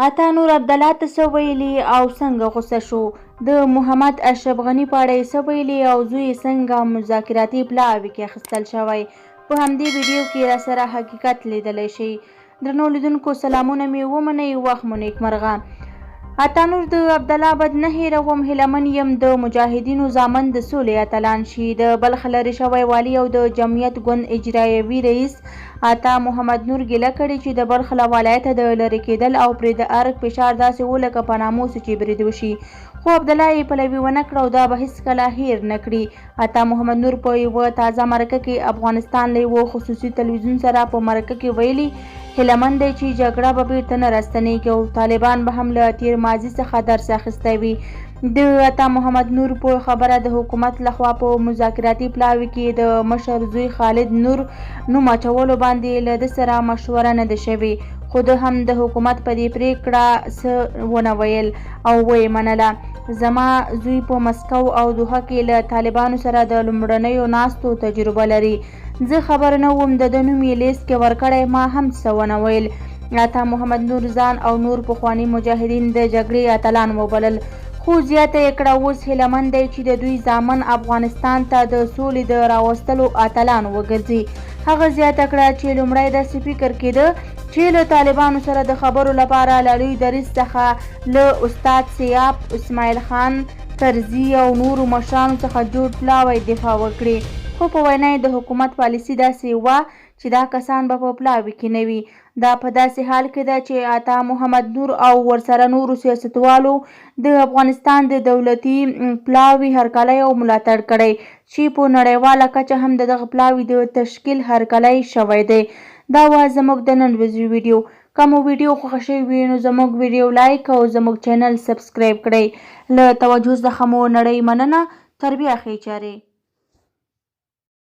عطا نور عبدالله ته څه ویلي او څنګه غوسه شو؟ د محمد اشرف غني په اړه یې څه ویلي او زوی یې څنګه مذاکراتي پلاوي کې اخیستل شوی؟ په همدې ویډیو کې راسره حقیقت لیدلی شئ. درنو لیدونکو سلامونه مې ومنئ، وخت مو نیکمرغه. عطا نور د عبدالله بد نه هېروم، هیله من یم د مجاهدینو زامن د سولې اتلان شي. د بلخ لرې شوی والي او د جمعیت ګوند اجرایوي رئیس عطا محمد نور ګیله کړې چې د بلخ له ولایته د لرې کېدل او پرې د ارګ فشار داسې و لکه په ناموسو چې برید وشي، خو عبدالله یې پلوي ونه کړه او دا به هېڅکله هېر نه کړي. عطا محمد نور په یوه تازه مرکه کې افغانستان له یوه خصوصي تلویزیون سره په مرکه کې ویلي هیله من دی چې جګړه به بیرته نه راستنیږي او طالبان به هم له تیر ماضي څخه درس اخیستی وي. د عطا محمد نور په خبره د حکومت لخوا په مذاکراتي پلاوي کې د مشر زوی خالد نور نوم اچولو باندې له ده سره مشوره نه ده شوې، خو ده هم د حکومت په دې پرېکړه څه ونه ویل او ویې منله. زما زوی په مسکو او دوحه کې له طالبانو سره د لومړنیو ناستو تجربه لري. زه خبر نه وم د ده نوم یې لیست کې ورکړی، ما هم څه ونه ویل. عطا محمد نور ځان او نور پخواني مجاهدین د جګړې اتلان وبلل، خو زیاته یې کړه اوس هیله من دی چې د دوی زامن افغانستان ته د سولې د راوستلو اتلان وګرځي. هغه زیاته کړه چې لومړی داسې فکر کېده چې له طالبانو سره د خبرو لپاره له لوی دریځ څخه له استاد سیاف، اسماعیل خان کرزي او نورو مشرانو څخه جوړ پلاوی دفاع وکړي، خو په وینا یې د حکومت پالیسي داسې وه چې دا کسان به په پلاوي کې نه وي. دا په داسې حال کې ده چې عطا محمد نور او ورسره نورو سیاستوالو د افغانستان د دولتي پلاوي هرکلی او ملاتړ کړی چې په نړیواله کچه هم د دغه پلاوي د تشکیل هرکلی شوی دی. دا وه زموږ د نن ورځې ویډیو. که مو ویډیو خوښه شوې وي نو زموږ ویډیو لایک او زموږ چینل سبسکرایب کړئ. له توجه څخه مو نړۍ مننه. تر بیا ښې چارې.